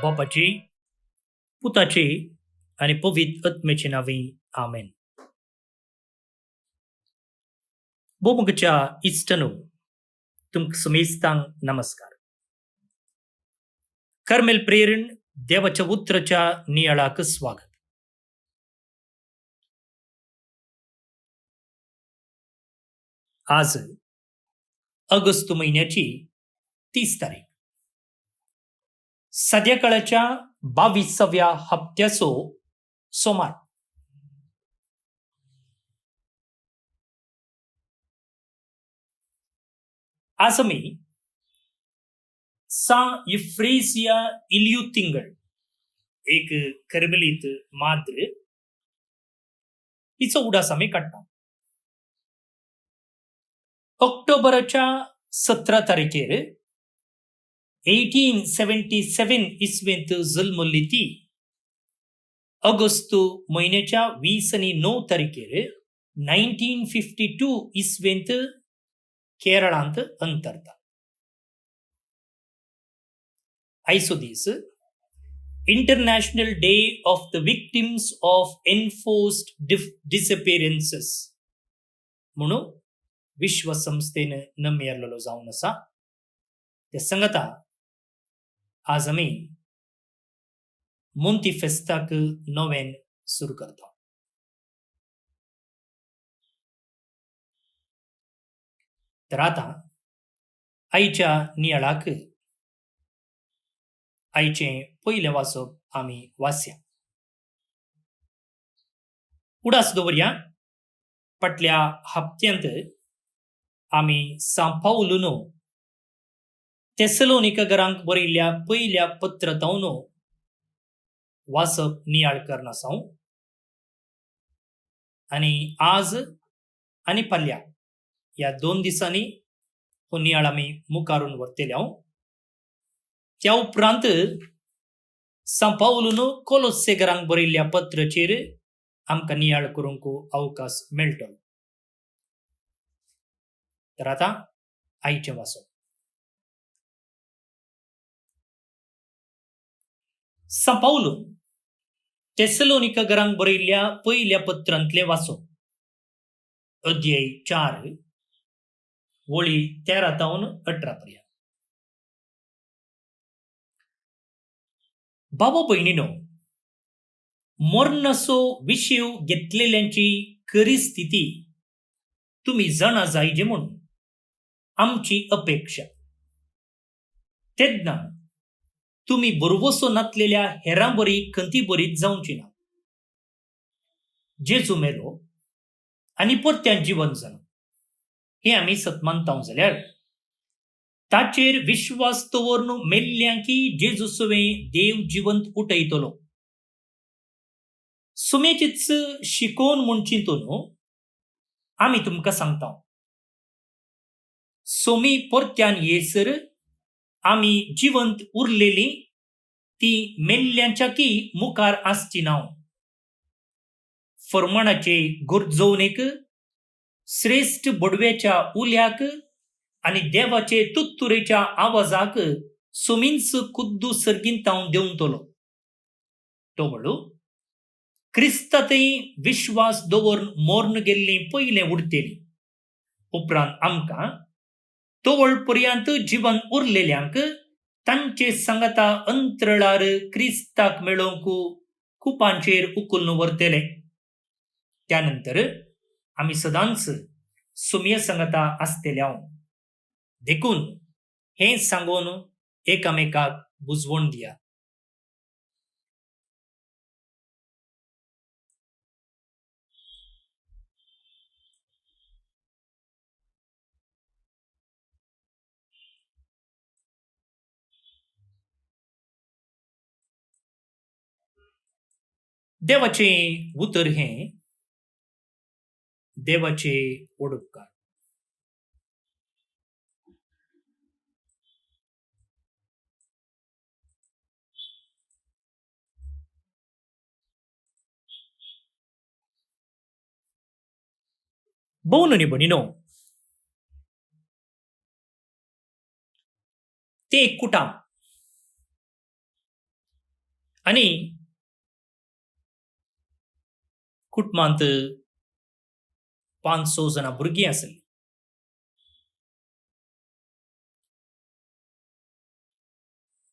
बापाची, पुताची आणि पवित्र आत्म्याची नावे आमेन. बोमगच्या इष्टनो तुमक समेस्तांग नमस्कार. कर्मेल प्रेरण देवाच्या उतरच्या नियाळाक स्वागत. आज ऑगस्ट महिन्याची 30 तारीख, संध्याकाळच्या 22व्या हप्त्याचो सोमार. आज आमी इफ्रेसिया इलियू तिंगळ, एक कर्मेलीत माद्र, हिचो उडास आमी काडटा. ऑक्टोबरच्या 17 तारखेर 1877 इसवेंत जल्मली ती ऑगस्ट महिन्याच्या 29 तारखेर 1952 इसवेंत केरळांत अंतरता. आयचो दीस international day of the victims of enforced disappearances म्हणून विश्व संस्थेन नमेरलेलो जावन आसा. ते सांगता आज आमी मोंती फेस्ताक नोवेन सुरू करता. तर आता आईच्या नियाळाक आईचे पहिले वाचप आमी वाचया. उडास दवरया. फाटल्या हप्त्यांत आमी सांपाउलून तेसलोनिकेकांक बरयल्ल्या पयल्या पत्रांतून वाचप नियाळ करना आसा. आणि आज आणि फाल्या या 2 दिसांनी हो नियाळ आमी मुखारून व्हरतले. त्या उपरांत सांपाउलून कोलोसेकारांक बरयल्ल्या पत्राचेर आमकां नियाळ करूंक अवकाश मेळटलो. तर आता आईचे वाचप. सांपाउलून तेसलोनिकेकांक बरयल्ल्या पयल्या पत्रांतले वाचप. अध्याय 4 वळी 13 तावन 18 पर्यंत. बाबा भयणीनो, मोर्नसो विषय घेतलेल्यांची खरी स्थिती तुम्ही जाणा जायजे म्हणून आमची अपेक्षा. तेन्ना तुम्ही बरोवसो नातलेल्या हेरां बरी खंती बरीच जावची ना. जेजू मेलो आनी परत्यान जिवन जालो हे आमी सत मानता जाल्यार ताचेर विश्वास दवरून मेल्ल्यांकी जेजू सुवे देव जिवंत उठयतलो. सुमेचीच शिकोवन म्हूण चिंतून आमी तुमकां सांगता, सोमी परत्यान येसर आमी जिवंत उरलेली ती मेल्ल्यांच्याकी मुखार आसची ना. फर्माणाचे गुरजवणेक, श्रेष्ठ बडव्याच्या उल्याक आणि देवाचे तुत्तुरेच्या आवाजाक सोमींच कुद्दू सर्गिंतांव देंवतलो. तो म्हणू क्रिस्तातय विश्वास दवरून मोर्न गेल्ली पयले उरतेली. उपरांत आमकां तोवळ पर्यंत जिवन उरलेल्यांक तांचे सांगता अंतरळार क्रिस्ताक मेळोवंक कुपांचेर उखलून व्हरतले. त्यानंतर आमी सदांच सुमये सांगता आसतल्या. देखून हे सांगून एकामेकाक बुजवण दिया. देवाचे उतर हे देवाचे ओडपकार. भोवननी भणिनो, ते एक कुटाम. आणि कुटुंबांत 500 जाणां भुरगीं आसलीं.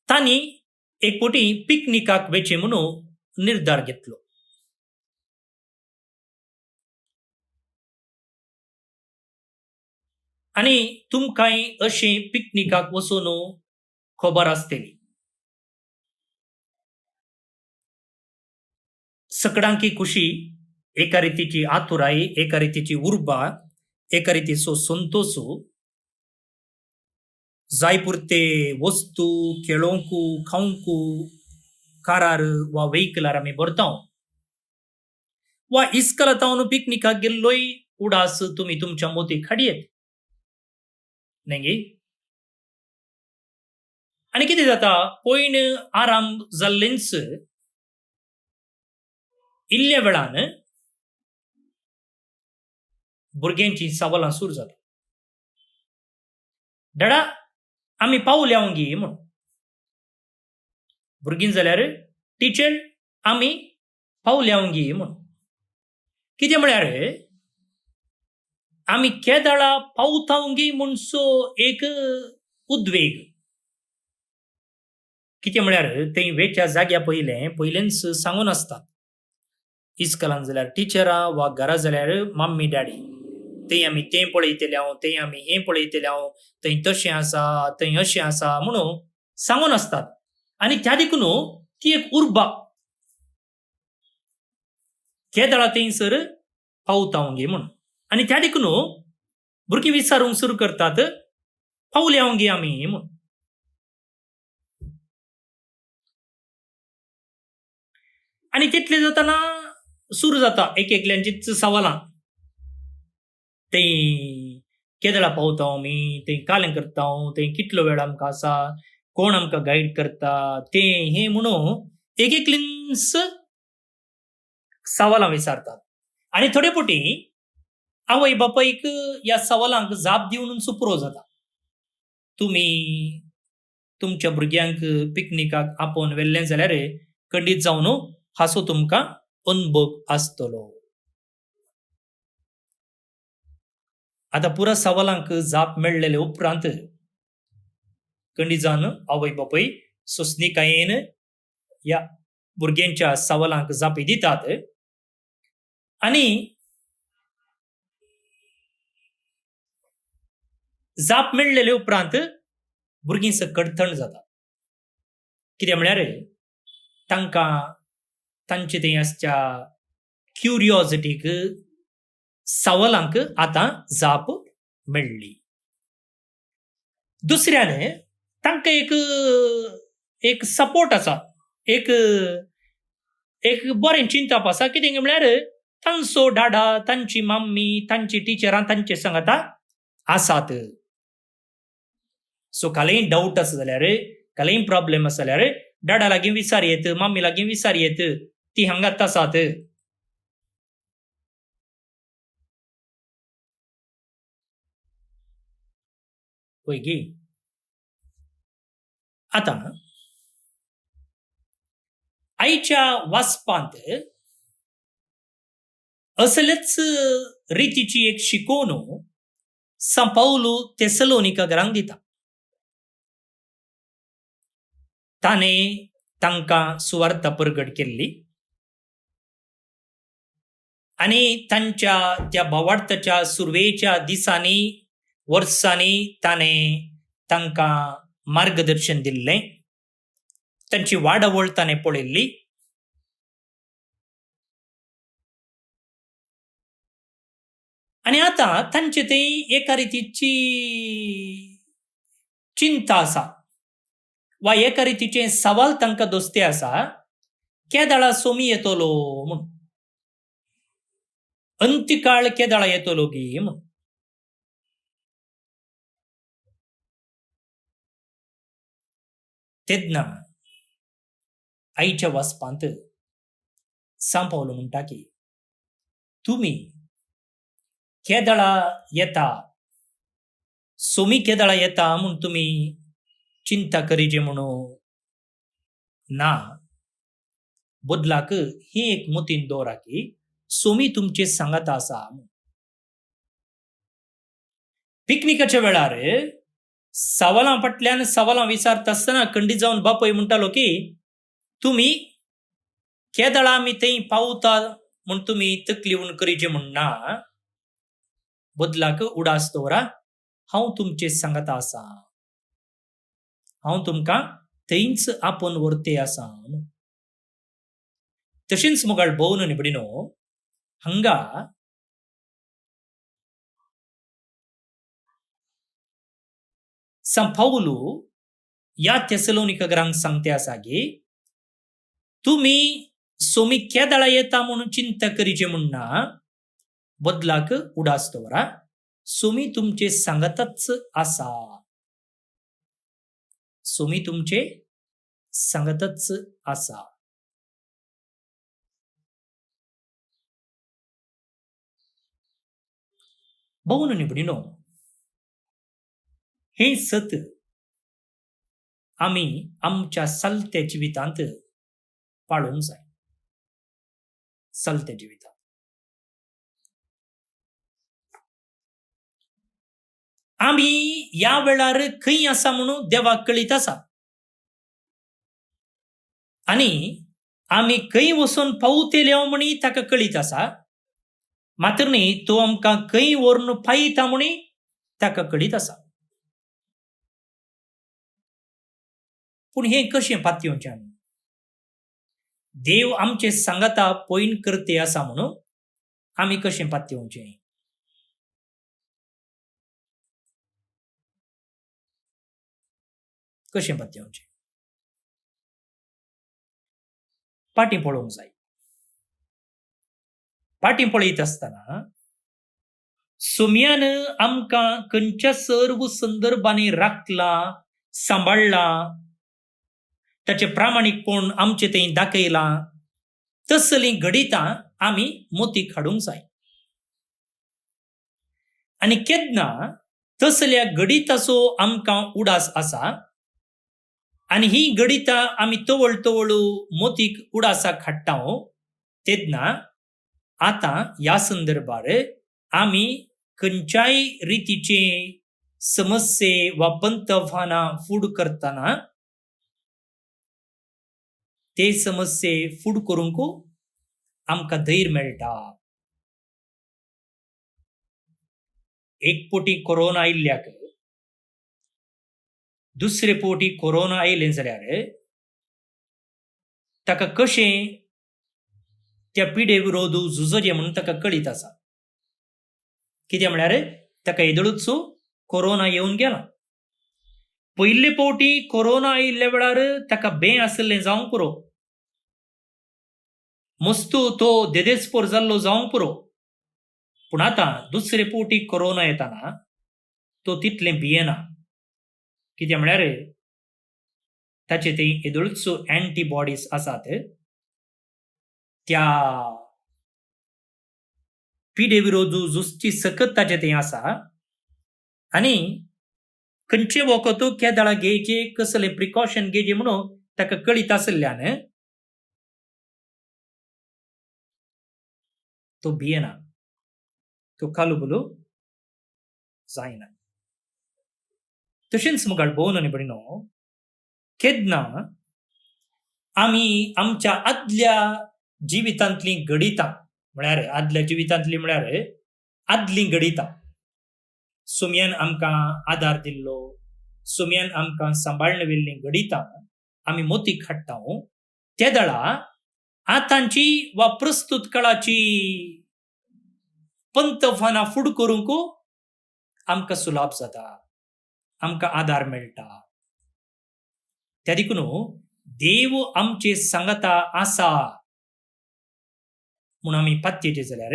तांणी एक फावटी पिकनिकाक वचचें म्हणून निर्धार घेतलो. आनी तुमकांय अशें पिकनिकाक वचून खबर आसतली. सगळ्यांकी खुशी, एका रितीची आतुराई, एका रितीची उर्बा, एका रितीचो संतोषू, जाय पुरते वस्तू खेळोंकू खावंकू कारार वा वेहिकलार आमी भरताव, वा इस्कलातावन पिकनिकाक गेल्लोय उडास तुमी तुमच्या मोती हाडयेत न्ही गे. आनी कितें जाता, पयण आराम जाल्लेंच इल्ल्या वेळान भुरग्यांची सवालां सुरू जाता. डॅडा आमी पावल्याव गे म्हूण. भुरगीं जाल्यार टिचर आमी पावल्याव गे म्हूण. कितें म्हळ्यार आमी केदाळा पावताव गे म्हणसो एक उद्वेग. कितें म्हळ्यार थंय वेच्या जाग्या पयलेंच सांगून आसतात. इस्कलान जाल्यार टिचरां वा घरा जाल्यार मम्मी डॅडी, थंय आमी तें पळयतल्यांव, थंय आमी हें पळयतल्यांव, थंय तशें आसा, थंय अशें आसा म्हणून सांगून आसतात. आनी त्या देखून ती एक उर्बा केदाळा थंयसर पावताव गे म्हणून. आनी त्या देखून भुरगीं विचारूंक सुरू करतात, पावल्याव गे आमी म्हणून. आनी तितलें जाताना सुरू जाता एक एकल्यांचीच सवालां. थंय केदाळा पावताव आमी, थंय कालें करताव, थंय कितलो वेळ आमकां आसा, कोण आमकां गायड करता, तें हें म्हणून एक एकलींच सवालां विचारतात. आनी थोडे फावटी आवय बापायक ह्या सवालांक जाप दिवनूच पुरो जाता. तुमी तुमच्या भुरग्यांक पिकनिकाक आपोवन व्हेल्लें जाल्यार खंडीत जावन हाचो तुमकां अनुभव आसतलो. आतां पुरा सवालांक जाप मेळ्ळेले उपरांत खंडीत जावन आवय बापाय सोंसणीकायेन ह्या भुरग्यांच्या सवालांक जापी दितात. आनी जाप मेळ्ळेले उपरांत भुरगीं सकट थंड जाता. कित्याक म्हळ्यार तांकां तांचे थंय आसच्या क्युरिओसिटीक सवालांक आतां जाप मेळ्ळी. दुसऱ्यान तांकां एक सपोर्ट आसा, एक बरें चिंतप आसा. कितें म्हळ्यार तांचो डाडा, तांची मम्मी, तांची टिचरां तांचे सांगाता आसात. सो कालेय डाऊट आसा जाल्यार, कालेय प्रॉब्लेम आसा जाल्यार डाडा लागीं विचारयेत, मम्मी लागीं विचारयेत, ती हांगात आसात. पळय गे. आतां आयच्या वाचपांत असलेच रितीची एक शिकोवन सांपावलो तेसलोनिकांक दिता. ताणें तांकां सुवार्ता प्रगट केल्ली आनी तांच्या त्या भावार्थाच्या सुरवेच्या दिसांनी वर्सांनी ताणें तांकां मार्गदर्शन दिल्लें. तांची वाडवळ ताणें पळयल्ली. आनी आतां तांचे थंय एका रितीची चिंता आसा, वा एका रितीचे सवाल तांकां दोस्ते आसा. केदाळा सोमी येतलो म्हूण, अंत्यकाळ केदाळा येतलो गे म्हूण. तेन्ना आईच्या वाचपांत सांपावलो म्हणटा की तुमी केदाळा येता, सोमी केदाळा येता म्हूण तुमी चिंता करीचे म्हणून ना. बदलाक हे एक मोतीन दवरा की सोमी तुमचे सांगता आसा. पिकनिकाच्या वेळार सवालां फाटल्यान सवालां विचारता आसतना खंडीत जावन बापय म्हणटालो की तुम्ही केदळा आमी थंय पावता म्हूण तुम्ही तकली उण करीचे म्हणना. बदलाक उडास दवरा, हांव तुमचे सांगता आसा. हांव तुमकां थंयच आपोवन व्हरते आसा. तशेंच मुगाळ भोवन निबडिनो हांगा São Paulo या थेसलोनिकरांक सांगते आसा की तुम्ही सोमी केदळा येता म्हणून चिंता करीचे म्हणना. बदलाक उडास दवरा, सोमी तुमचे सांगताच आसा. सोमी तुमचे सांगताच आसा. भोवन निबडिनो हे सत आमी आमच्या चलत्या जिवितांत पाळूंक जाय. चलत्या जिवितांत आमी या वेळार खंय आसा म्हणून देवाक कळीत आसा. आनी आमी खंय वचून पावतले म्हणी ताका कळीत आसा. मात्र न्ही तो आमकां खंय व्हरून पायता म्हणी ताका कळीत आसा. पूण हें कशें पातयेवचें आमी? देव आमचे सांगता पयन करते आसा म्हणून आमी कशें पातयेवचें? कशें पातयेवचें? पाटी पळोवंक जाय. पाटी पळयत आसतना सोम्यान आमकां खंयच्या सर्व संदर्भांनी राखला, सांबाळला, ताचे प्रामाणिकपण आमचे थंय दाखयला. तसलीं गणितां आमी मोतीक हाडूंक जाय. आनी केन्ना तसल्या गणिताचो आमकां उडास आसा आनी ही गणितां आमी तवळ तवळ मोतीक उडासाक हाडटा तेन्ना आतां ह्या संदर्भार आमी खंयच्याय रितीचे समस्ये वा पंत आव्हानां फूड करतना ते समस्ये फूड करूंक आमकां धैर्य मेळटा. एक पोटी कोरोना आयिल्ल्याक दुसरे पोटी कोरोना आयलें जाल्यार ताका कशें त्या पिडे विरोध झुजचें म्हणून ताका कळीत आसा. कित्याक म्हळ्यार ताका येदळूच कोरोना येवन गेला. पयले पोटी कोरोना आयिल्ल्या वेळार ताका भंय आसलें जावंक पुरो. मस्तू तो देदेस्पोर जाल्लो जावंक पुरो. पूण आतां दुसरे पोटी कोरोना येताना तो तितलें भियेना. कित्याक म्हळ्यार ताचे थंय येदळूच एंटीबॉडीज आसात. त्या पिडे विरोध झुजची सकत ताचे थंय आसा. आनी खंयचे वखद केदळा घेवचे, कसले प्रिकॉशन घेवचे म्हणून ताका कळीत आसल्यान तो भियेना. तो कालुबुलू जायना. तशेंच मुगाळ भोवन निबडिनो केन्ना आमी आमच्या आदल्या जिवितांतली गणितां म्हळ्यार आदल्या जिवितांतली म्हळ्यार आदली गणितां सोम्यान आमकां आदार दिल्लो, सोम्यान आमकां सांबाळून व्हेल्लीं गणितां आमी मोतीक हाडटा तेदळा आतांची वा प्रस्तुत काळाची पंत आव्हानां फूड करूंक आमकां सुलाभ जाता, आमकां आदार मेळटा. त्या देखून देव आमचे सांगता आसा म्हूण आमी पातयेचे जाल्यार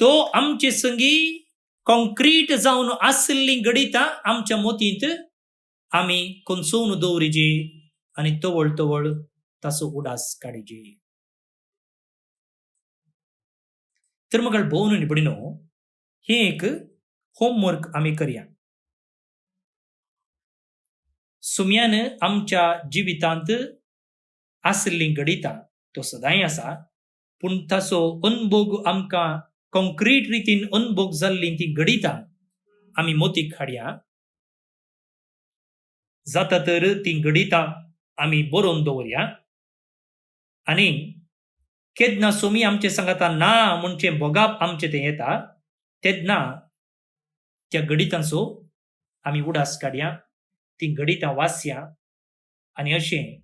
तो आमचे संगी कॉन्क्रीट जावन आसली गणितां आमच्या मोतींत आमी कोंचोवन दवरिजे आनी तवळ तवळ ताचो उडास काडीजे. तर मग भोवन निबडिनो हे एक होमवर्क आमी करया. सोम्यान आमच्या जिवितांत आसली गणितां तो सदांय आसा, पूण ताचो अनुभव आमकां कॉन्क्रीट रितीन अनुभव जाल्ली ती घडितां आमी मोतीक हाडया. जाता तर ती घडितां आमी बरोवन दवरया. आनी केदना सोमी आमचे सांगाता ना म्हणचे बोगाप आमचे ते येता, तेदना त्या घडितांचो आमी उडास काडया, ती घडितां वाचया आनी अशें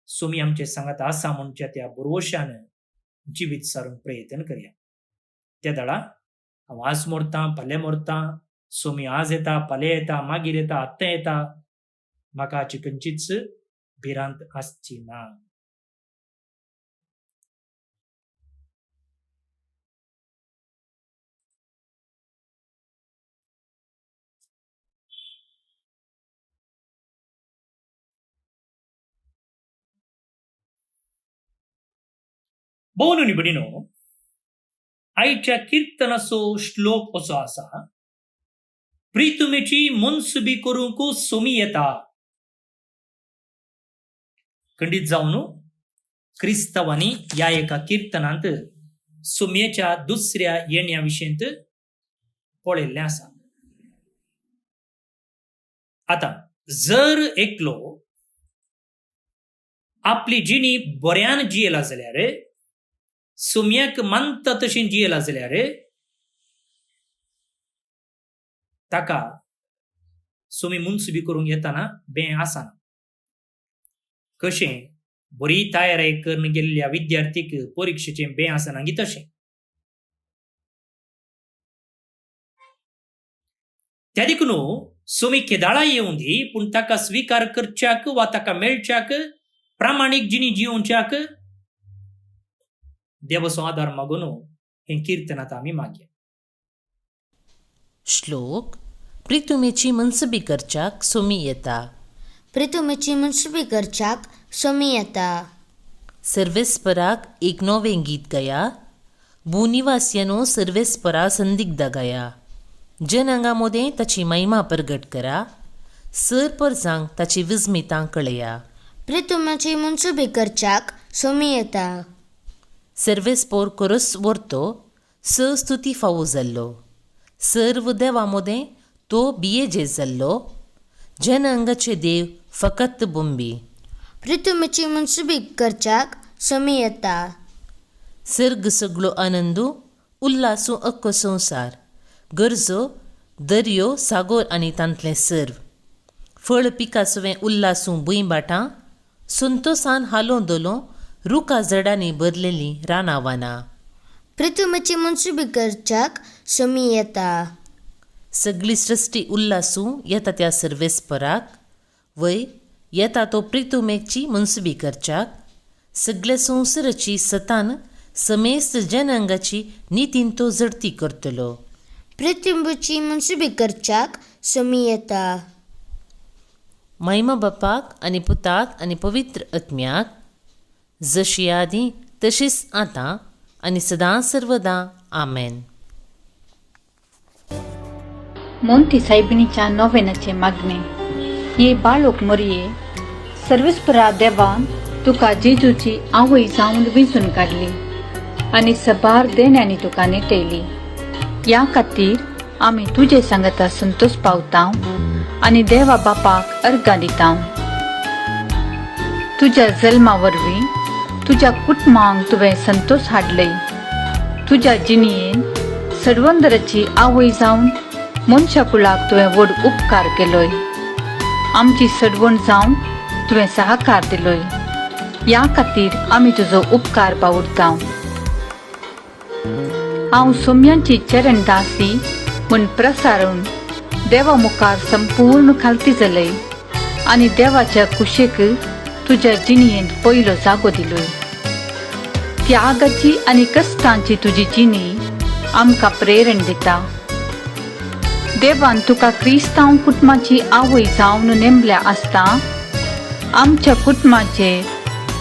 सोमी आमचे सांगाता आसा म्हणच्या त्या बरोवशान जिवीत सारूंक प्रयत्न करया. त्या दाडा हांव आज मोरतां, फाल्यां मोरतां, सोमी आज येता, फाल्यां येता, मागीर येता, आत्तां येता, म्हाका हाची खंयचीच भिरांत आसची ना. भोवनुनी भयणीनो, आयच्या किर्तनाचो श्लोक असो आसा, प्रितुमेची मनसुबी करूंक सोमी येता. खंडीत जावन क्रिस्तवांनी ह्या एका किर्तनांत सोम्याच्या दुसऱ्या येण्या विशयींत पळयल्लें आसा. आता जर एकलो आपली जिणी बऱ्यान जियेला जाल्यार, सोम्याक मानता तशी जियेला जाल्यार ताका सोमी मुनसुबी करूंक येताना बें आसाना. कशें बरी तयारी करून गेल्ल्या विद्यार्थीक परीक्षेचें बें आसना गी तशें. त्या देखून सोमी केदाळा येवं दी, पूण ताका स्वीकार करच्याक वा ताका मेळच्याक प्रामाणीक जिणी जियोवच्याक देवाचो आदार मागून हें किर्तनांत आमी मागया. श्लोक. प्रितुमेची मनसुबी करच्याक सोमी येता. प्रितुमेची मनसुबी करच्याक सोमी येता. सर्वेस्पराक एक नवें गीत गाया. भूनिवासियानो सर्वेस्परा संदिग्धा गाया. जनांगा मोदें ताची महिमा प्रगट करा. सर परजांक ताची विस्मितां कळया. प्रितुमेची मनसुबी करच्याक सोमी येता. सर्वेस्पोर कोरस व्हरतो स स्तुती फावो जाल्लो. सर्व देवा मोदें तो बियेजे जाल्लो. जनांगाचे देव फकत बोंबी. प्रितुमेची मनसुबी करच्याक सोमी येता. सर्ग सगळो आनंदू उल्लासू अख्खो संवसार. गरजो दर्यो सागोर आनी तांतलें सर्व. फळ पिकासुवें उल्लासू भुंयबाटां. संतोसान हालो दोलो रुखा जडांनी भरलेलीं रानावाना. प्रितुमेची मनसुबी करच्याक सोमी येता. सगळी सृश्टी उल्लासू येता त्या सर्वेस्पराक. वय येता तो प्रितुमेची मनसुबी करच्याक. सगळ्या संवसाराची सतान समेस्त जनांगाची नितीन तो जडती करतलो. प्रितुमेची मनसुबी करच्याक सोमी येता. महिमा बापाक आनी पुताक आनी पवित्र आत्म्याक, जशी आदी तशीच आतां आनी सदां सर्वदा आमेन. मोंती सायबिणीच्या नोवेनाचे मागणे. ये बाळोक मरिये, सर्वेस्परा देवान तुका जेजूची आवय जावन वेंचून काडली आनी सबार देण्यांनी तुका नेटयली. ह्या खातीर आमी तुजे सांगता संतोष पावता आनी देवा बापाक अर्गां दिता. तुज्या जल्मा वरवीं तुज्या कुटुंबांक तुवें संतोष हाडले. तुज्या जिणयेन सडवंदराची आवय जावन मनशा कुळाक तुवें व्हड उपकार केलोय. आमची सडवण जावन तुवें सहकार दिलोय. ह्या खातीर आमी तुजो उपकार बावुरता. हांव सोम्यांची चरण दासी म्हूण प्रसारून देवा मुखार संपूर्ण खालती जालें आनी देवाच्या कुशेक तुज्या जिणयेन पयलो जागो दिलोय. त्यागाची आनी कश्टांची तुजी जिणी आमकां प्रेरण दिता. देवान तुका क्रिस्तांव कुटुंबाची आवय जावन नेमल्या आसता आमच्या कुटुंबाचेर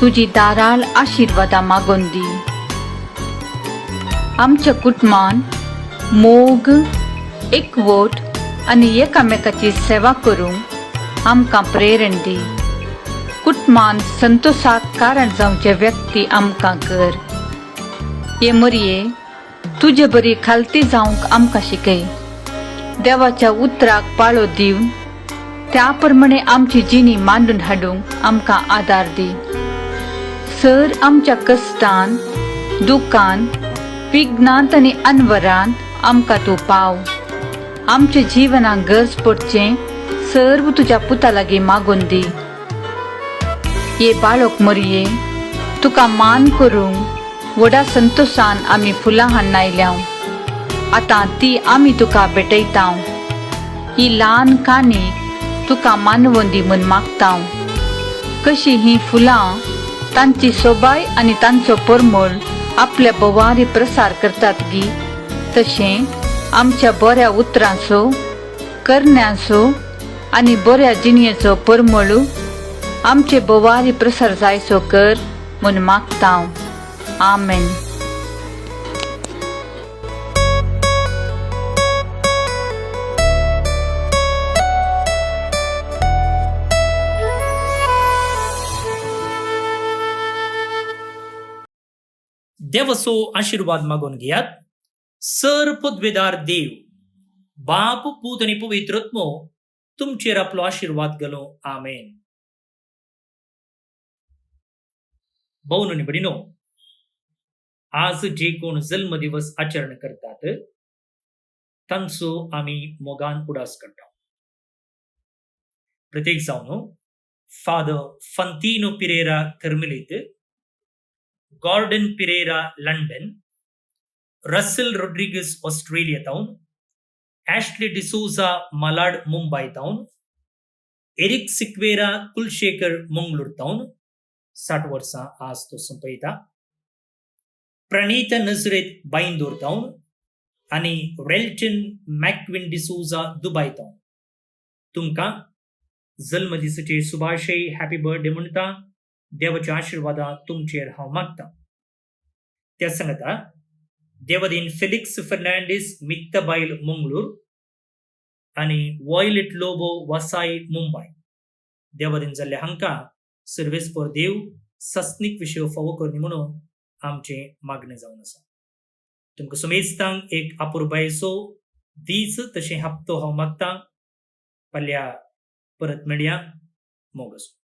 तुजी दाराल आशिर्वादां मागोवन दी. आमच्या कुटुंबान मोग, एकवट आनी एकामेकाची सेवा करूंक आमकां प्रेरण दी. कुटुंबान संतोषाक कारण जावचे व्यक्ती आमकां कर. ये मरये तुजे बरी खालती जावंक आमकां शिकय. देवाच्या उतराक पाळो दिवन त्या प्रमाणे आमची जिणी मांडून हाडूंक आमकां आदार दी. सर आमच्या कश्टान, दुखान, विघ्नांत आनी अनवरांत आमकां तूं पाव. आमच्या जिवनाक गरज पडचें सर्व तुज्या पुता लागीं मागून दी. ये बाळक मरये तुका मान करूंक व्हडा संतोषान आमी फुलां हाडून आयल्या. आतां ती आमी तुका भेटयता. ही ल्हान काणीक तुका मानवून दी म्हूण मागता. कशी ही फुलां तांची सोबाय आनी तांचो परमळ आपल्या बोवारी प्रसार करतात गी, तशें आमच्या बऱ्या उतरांचो, करण्यांचो आनी बऱ्या जिणयेचो परमळू आमचे बोवारी प्रसार जायचो कर म्हूण मागता. आमेन. देवाचो आशीर्वाद मागून घेयात. सर पदवेदार देव, बाप, पूत आनी पवित्र आत्मो तुमचेर आपलो आशीर्वाद घालो. आमेन. भाऊनो आनी भयणीनो, आज जे कोण जल्म दिवस आचरण करतात तांचो आमी मोगान उडास करता. प्रत्येक जावन फादर फंतिनो पिरेरा कर्मेलीत, Gordon Pereira London, Russell Rodrigues Australia town, Ashley D'Souza Malad Mumbai town, Eric Sequeira Kulshekar Mangalore town 60 वर्सां आज तो संपयता. प्रणीता नजरेत बाईंदोर टाउन आनी रेल्टन मॅक्विन डिसोजा दुबय टाउन तुमकां जल्म दिसाचे शुभाशय, हॅपी बर्थडे म्हणटा. देवाच्या आशीर्वादा तुमचेर हांव मागता. त्या सांगता देवादीन फेलिक्स फर्नांडीस मित्तबायल मंगळूर आनी वॉयलेट लोबो वसाई मुंबय देवादीन जाल्ले हांकां सर्वेस्पर देव सस्नीक विशय फावो करनी म्हणून आमचे मागणे जावन आसा. तुमकां समेस्तांक एक अपुरबायेचो दीस तशें हप्तो हांव मागता. फाल्यां परत मेळया. मोग आसूं.